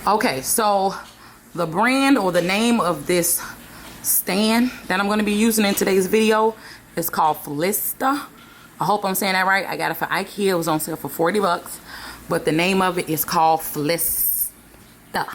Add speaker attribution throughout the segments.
Speaker 1: Okay, so the brand or the name of this stand that I'm going to be using in today's video is called Felista. I hope I'm saying that right. I got it for IKEA. It was on sale for 40 bucks. But the name of it is called Felista.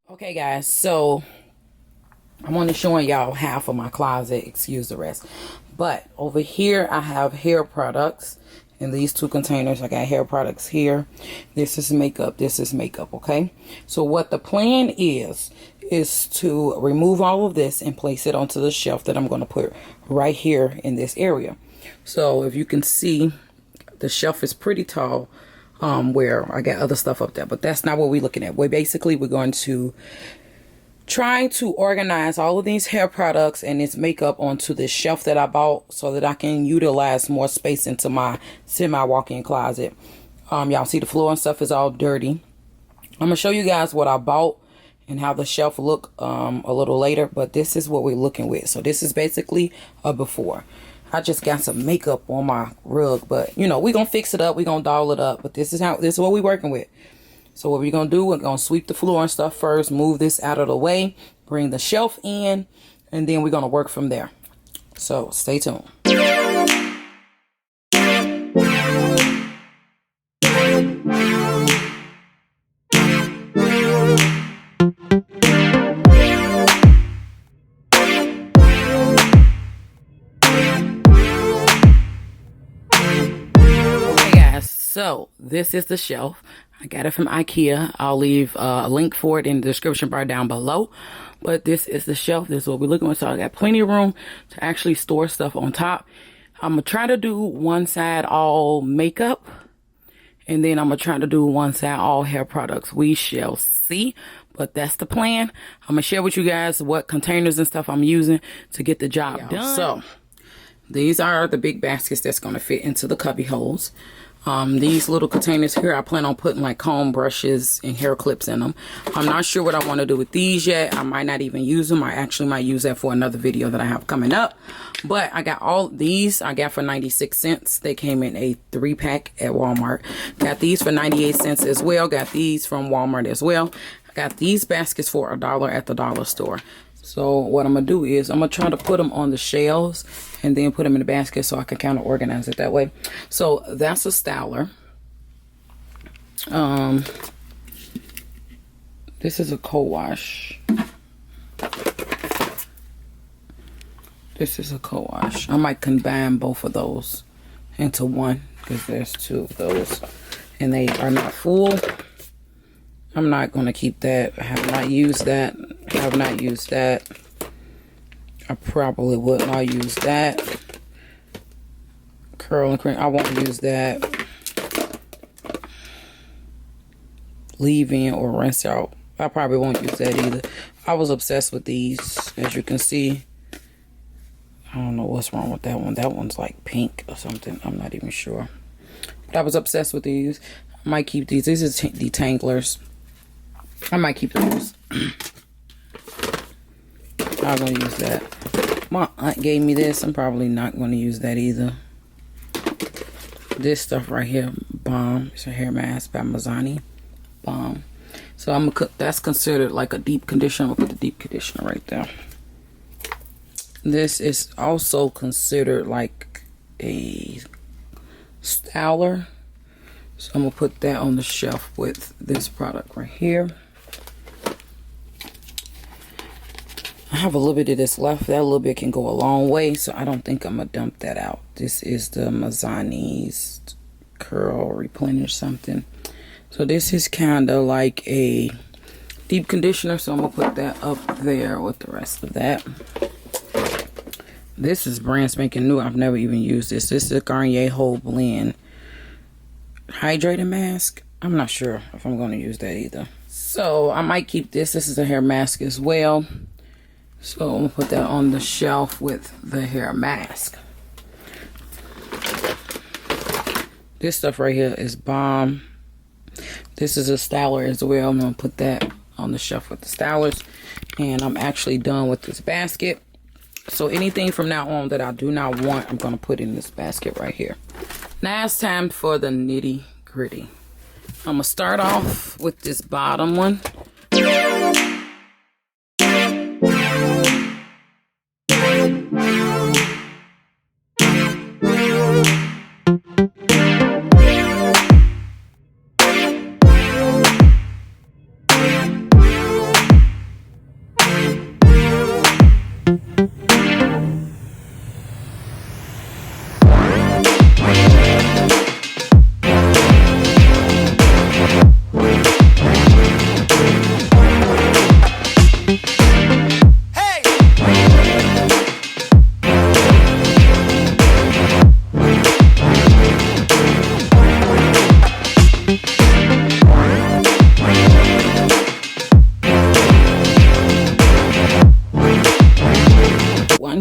Speaker 1: Okay guys, so I'm only showing y'all half of my closet, excuse the rest. But over here I have hair products in these two containers. I got hair products here. This is makeup, this is makeup, okay? So what the plan is to remove all of this and place it onto the shelf that I'm going to put right here in this area. So if you can see, the shelf is pretty tall, where I got other stuff up there, but that's not what we're looking at. We're going to try to organize all of these hair products and this makeup onto this shelf that I bought so that I can utilize more space into my semi walk-in closet. Y'all see the floor and stuff is all dirty. I'm gonna show you guys what I bought and how the shelf look a little later, but this is what we're looking with. So this is basically a before. I just got some makeup on my rug, but you know, we're gonna fix it up, we're gonna doll it up, but this is what we're working with. So what we're gonna do, we're gonna sweep the floor and stuff first, move this out of the way, bring the shelf in, and then we're gonna work from there. So stay tuned. So this is the shelf. I got it from IKEA. I'll leave a link for it in the description bar down below. But this is the shelf. This is what we're looking at. So I got plenty of room to actually store stuff on top. I'm going to try to do one side all makeup. And then I'm going to try to do one side all hair products. We shall see. But that's the plan. I'm going to share with you guys what containers and stuff I'm using to get the job done. So these are the big baskets that's going to fit into the cubby holes. These little containers here, I plan on putting like comb brushes and hair clips in them. I'm not sure what I want to do with these yet. I might not even use them. I actually might use that for another video that I have coming up. But I got all these I got for 96 cents. They came in a 3-pack at Walmart. Got these for 98 cents as well. Got these from Walmart as well. I got these baskets for $1 at the dollar store. So what I'm going to do is I'm going to try to put them on the shelves and then put them in the basket so I can kind of organize it that way. So that's a styler. This is a co-wash. This is a co-wash. I might combine both of those into one because there's 2 of those and they are not full. I'm not going to keep that. I have not used that. I have not used that. I probably would not use that. Curl and cream. I won't use that. Leave in or rinse out. I probably won't use that either. I was obsessed with these, as you can see. I don't know what's wrong with that one. That one's like pink or something. I'm not even sure. But I was obsessed with these. I might keep these. These are detanglers. I might keep those. I'm going to use that. My aunt gave me this. I'm probably not going to use that either. This stuff right here, bomb. It's a hair mask by Mazzani. Bomb. So I'm gonna that's considered like a deep conditioner. I'm going to put the deep conditioner right there. This is also considered like a styler. So I'm going to put that on the shelf with this product right here. I have a little bit of this left. That little bit can go a long way, so I don't think I'm going to dump that out. This is the Mazzani's Curl Replenish something. So this is kind of like a deep conditioner, so I'm going to put that up there with the rest of that. This is brand spanking new. I've never even used this. This is a Garnier Whole Blend Hydrating Mask. I'm not sure if I'm going to use that either. So I might keep this. This is a hair mask as well. So I'm going to put that on the shelf with the hair mask. This stuff right here is bomb. This is a styler as well. I'm going to put that on the shelf with the stylers. And I'm actually done with this basket. So anything from now on that I do not want, I'm going to put in this basket right here. Now it's time for the nitty gritty. I'm going to start off with this bottom one.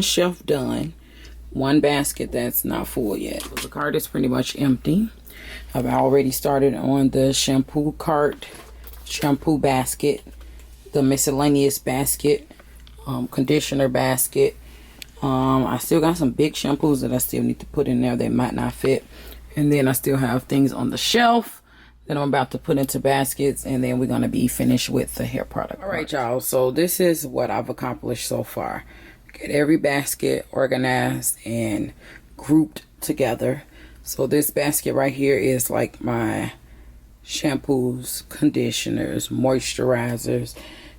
Speaker 1: Shelf done, one basket that's not full yet. So the cart is pretty much empty. I've already started on the shampoo cart, shampoo basket. the miscellaneous basket, conditioner basket. I still got some big shampoos that I still need to put in there. They might not fit. And then I still have things on the shelf that I'm about to put into baskets. And then we're going to be finished with the hair product. All right, y'all. So this is what I've accomplished so far. Get every basket organized and grouped together. So this basket right here is like my shampoos, conditioners, moisturizers,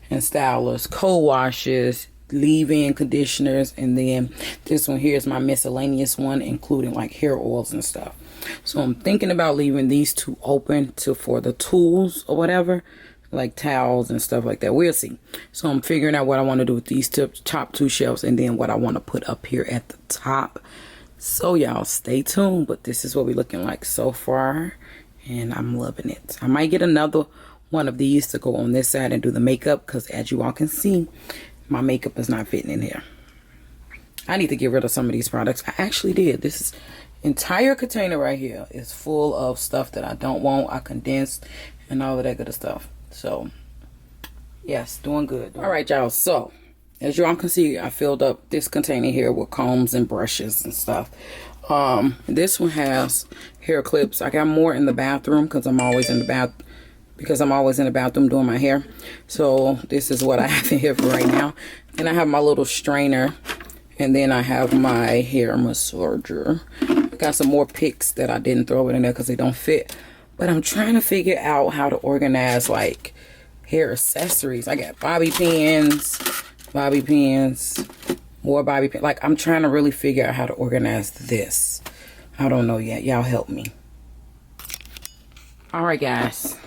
Speaker 1: and stylers, co-washes, leave-in conditioners, and then this one here is my miscellaneous one, including like hair oils and stuff. So I'm thinking about leaving these two open for the tools or whatever, like towels and stuff like that. We'll see. So I'm figuring out what I want to do with these top two shelves, and then what I want to put up here at the top. So y'all stay tuned, but this is what we're looking like so far, and I'm loving it. I might get another one of these to go on this side and do the makeup, because as you all can see, my makeup is not fitting in here. I need to get rid of some of these products. I actually did. This entire container right here is full of stuff that I don't want. I condensed and all of that good stuff. So yes, doing good. All right, y'all. So as you all can see, I filled up this container here with combs and brushes and stuff. This one has hair clips. I got more in the bathroom because I'm always in the bathroom doing my hair. So this is what I have in here for right now. And I have my little strainer, and then I have my hair massager. I got some more picks that I didn't throw in there because they don't fit. But I'm trying to figure out how to organize like hair accessories. I got bobby pins, more bobby pins. Like, I'm trying to really figure out how to organize this. I don't know yet. Y'all help me. All right, guys.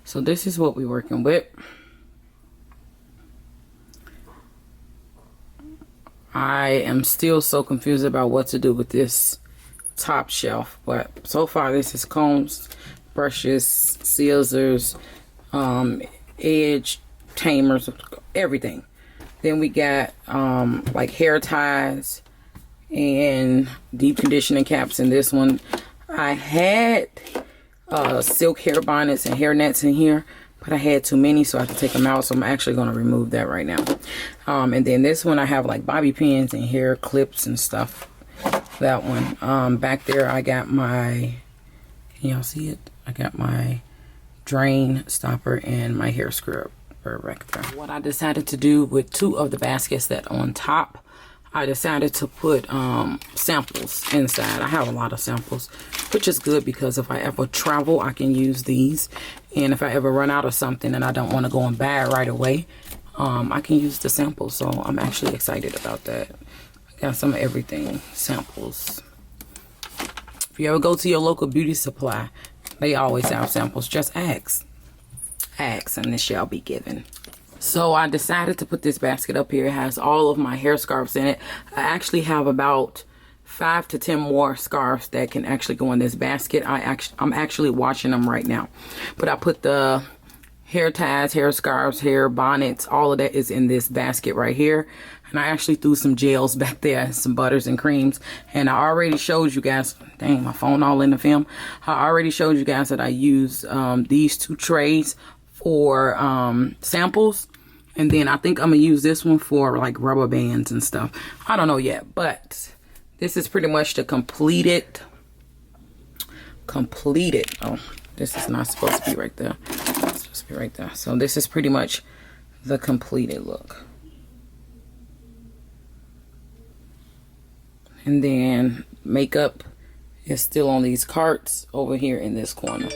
Speaker 1: So this is what we're working with. I am still so confused about what to do with this top shelf, but so far this is combs, brushes, scissors, edge tamers, everything. Then we got like hair ties and deep conditioning caps in this one. I had silk hair bonnets and hair nets in here, but I had too many, so I have to take them out. So I'm actually going to remove that right now. And then this one I have like bobby pins and hair clips and stuff. That one. Back there I got my, can y'all see it? I got my drain stopper and my hair scrubber right there. What I decided to do with two of the baskets that on top, I decided to put samples inside. I have a lot of samples, which is good because if I ever travel, I can use these. And if I ever run out of something and I don't want to go and buy it right away, I can use the samples. So I'm actually excited about that. I got some of everything samples. If you ever go to your local beauty supply, they always have samples. Just ask. Ask and it shall be given. So I decided to put this basket up here. It has all of my hair scarves in it. I actually have about 5 to 10 more scarves that can actually go in this basket. I'm actually washing them right now. But I put the hair ties, hair scarves, hair bonnets, all of that is in this basket right here. And I actually threw some gels back there, some butters and creams. And I already showed you guys, dang, my phone all in the film. I already showed you guys that I use these 2 trays for samples. And then I think I'm going to use this one for like rubber bands and stuff. I don't know yet, but this is pretty much the completed. Oh, this is not supposed to be right there. It's supposed to be right there. So this is pretty much the completed look. And then makeup is still on these carts over here in this corner.